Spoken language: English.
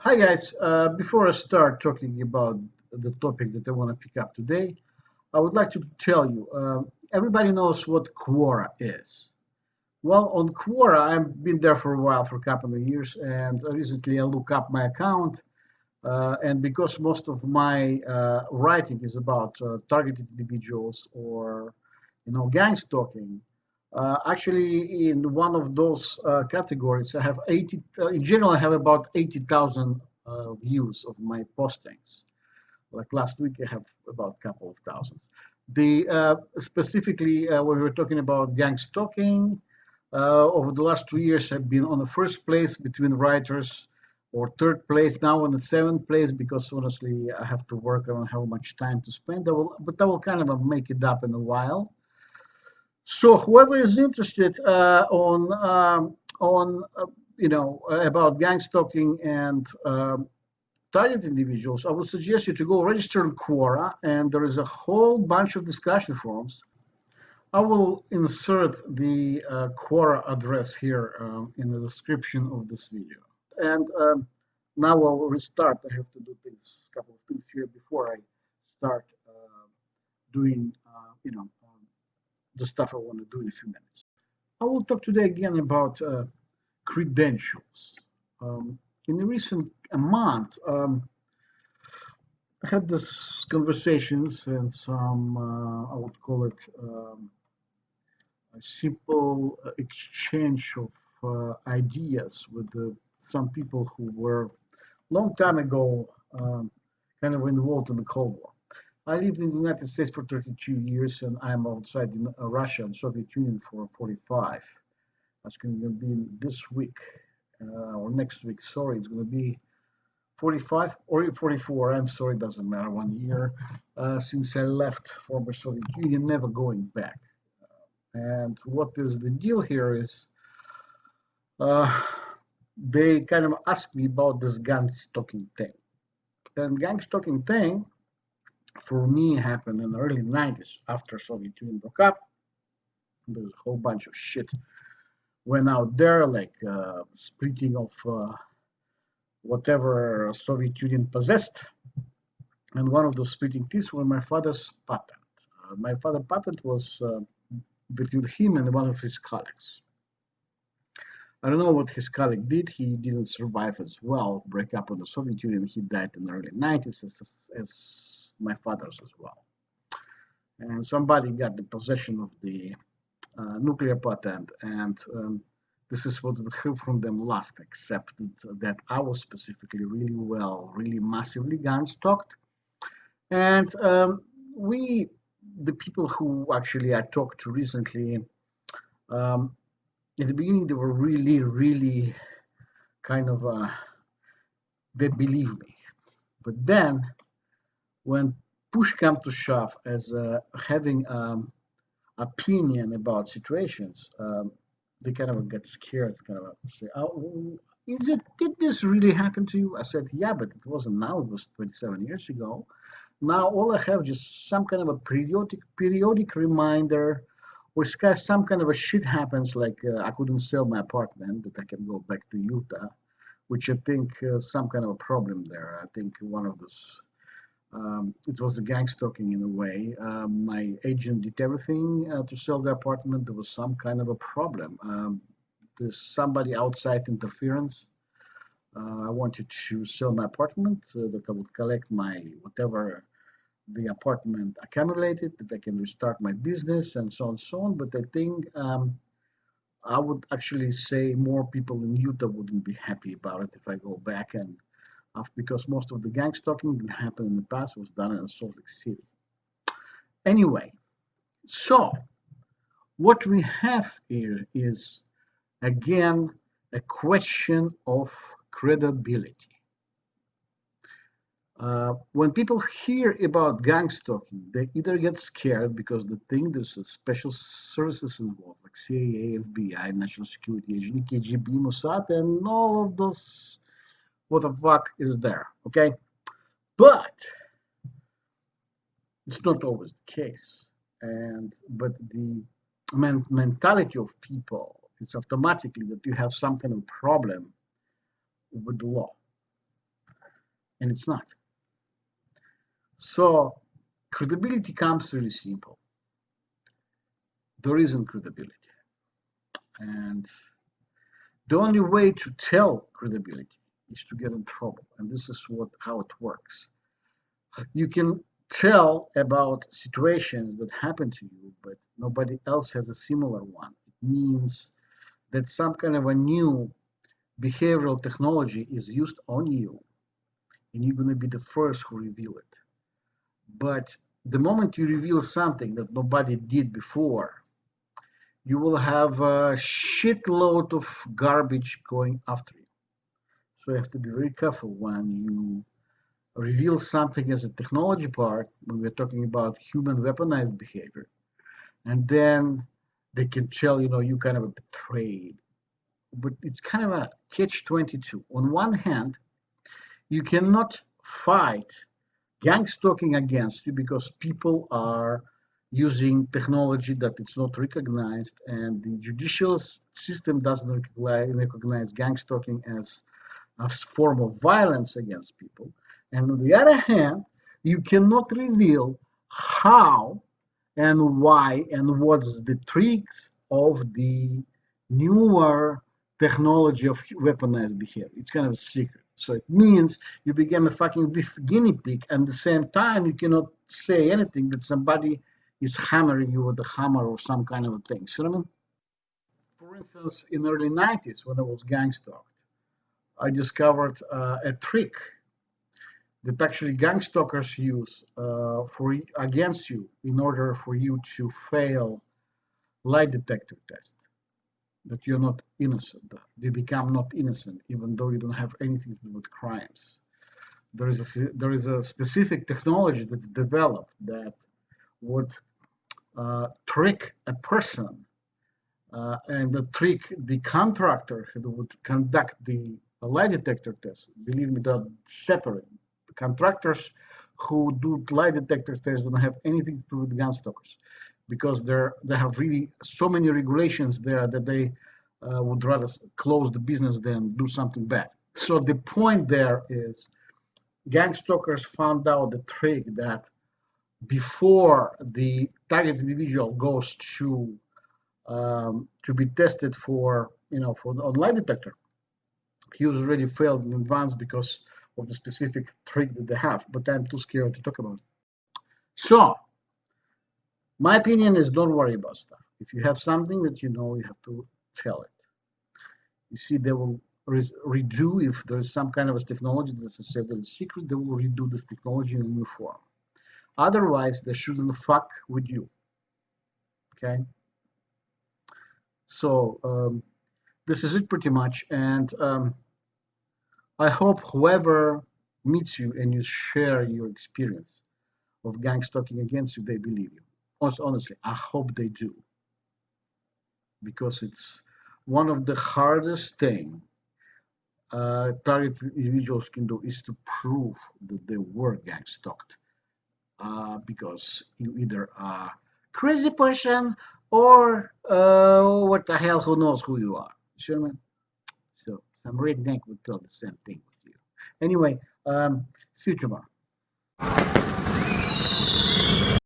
Hi guys, before I start talking about the topic that I want to pick up today, I would like to tell you, everybody knows what Quora is. Well, on Quora, I've been there for a while, for a couple of years, and recently I look up my account, and because most of my writing is about targeted individuals or, gang stalking, actually in one of those categories, I have 80, in general, I have about 80,000 views of my postings. Like last week, I have about a couple of thousands. The specifically when we were talking about gang stalking, over the last 2 years, I've been on the first place between writers, or third place now, in the seventh place, because honestly, I have to work. I don't have much time to spend. But I will kind of make it up in a while. So whoever is interested on about gang stalking and target individuals, I would suggest you to go register in Quora, and there is a whole bunch of discussion forums. I will insert the Quora address here in the description of this video. And now I'll restart. I have to do things, a couple of things here before I start doing, the stuff I want to do in a few minutes. I will talk today again about credentials. In the recent month, I had this conversations and some, I would call it a simple exchange of ideas with some people who were long time ago kind of involved in the Cold War. I lived in the United States for 32 years, and I'm outside Russia and Soviet Union for 45. That's going to be this week or next week. Sorry, it's going to be 45 or 44. I'm sorry, it doesn't matter. 1 year since I left former Soviet Union, never going back. And what is the deal here is uh, they kind of asked me about this gang stalking thing. And gang stalking thing for me happened in the early 90s after Soviet Union broke up. There's a whole bunch of shit went out there, like splitting of whatever Soviet Union possessed. And one of those splitting thieves were my father's patent. My father's patent was between him and one of his colleagues. I don't know what his colleague did. He didn't survive as well. Break up with the Soviet Union. He died in the early 90s, as my father's as well. And somebody got the possession of the nuclear patent, and this is what we heard from them last, except that I was specifically really well, really massively gun stalked. And the people who actually I talked to recently, um, in the beginning, they were really, really kind of, they believed me. But then, when push came to shove, as having opinion about situations, they kind of get scared, kind of say, "Oh, did this really happen to you?" I said, "Yeah, but it wasn't now. It was 27 years ago. Now all I have is just some kind of a periodic reminder, or some kind of a shit happens, like I couldn't sell my apartment, that I can go back to Utah, which I think some kind of a problem there. I think one of those." It was a gang stalking in a way. My agent did everything to sell the apartment. There was some kind of a problem. There's somebody outside interference. I wanted to sell my apartment, that I would collect my whatever the apartment accumulated, that I can restart my business and so on and so on. But I think I would actually say more people in Utah wouldn't be happy about it if I go back, and because most of the gang stalking that happened in the past was done in Salt Lake City. Anyway, so what we have here is again a question of credibility. When people hear about gang stalking, they either get scared because they think there's special services involved, like CIA, FBI, National Security Agency, KGB, Mossad, and all of those. What the fuck is there? Okay, but it's not always the case. But the mentality of people is automatically that you have some kind of problem with the law. and it's not. So credibility comes really simple. There isn't credibility. And the only way to tell credibility is to get in trouble. And this is how it works. You can tell about situations that happen to you, but nobody else has a similar one. It means that some kind of a new behavioral technology is used on you, and you're going to be the first who reveal it. But the moment you reveal something that nobody did before, you will have a shitload of garbage going after you. So you have to be very careful when you reveal something as a technology part, when we're talking about human weaponized behavior, and then they can tell, you kind of betrayed. But it's kind of a catch-22. On one hand, you cannot fight gangstalking against you because people are using technology that it's not recognized, and the judicial system doesn't recognize gangstalking as a form of violence against people. And on the other hand, you cannot reveal how and why and what's the tricks of the newer technology of weaponized behavior. It's kind of a secret. So it means you become a fucking guinea pig, and at the same time, you cannot say anything that somebody is hammering you with a hammer or some kind of a thing. See what I mean? For instance, in the early 90s, when I was gangstalked, I discovered a trick that actually gangstalkers use against you in order for you to fail lie detector test. That you're not innocent. You become not innocent, even though you don't have anything to do with crimes. There is a specific technology that's developed that would trick a person and trick the contractor who would conduct the lie detector test. Believe me, they're separate. The contractors who do lie detector tests don't have anything to do with gun stalkers because they have really so many regulations there that they would rather close the business than do something bad. So the point there is gang stalkers found out the trick that before the target individual goes to be tested for the lie detector, he was already failed in advance because of the specific trick that they have. But I'm too scared to talk about it. So my opinion is don't worry about stuff. If you have something that you know, you have to tell it. You see, they will redo, if there is some kind of a technology that's a secret, they will redo this technology in a new form. Otherwise, they shouldn't fuck with you. Okay? So this is it pretty much. And I hope whoever meets you and you share your experience of gang stalking against you, they believe you. Honestly, I hope they do. Because it's one of the hardest things target individuals can do is to prove that they were gang stalked. Because you either are a crazy person or what the hell, who knows who you are. Sherman? So some redneck would tell the same thing with you. Anyway, see you tomorrow.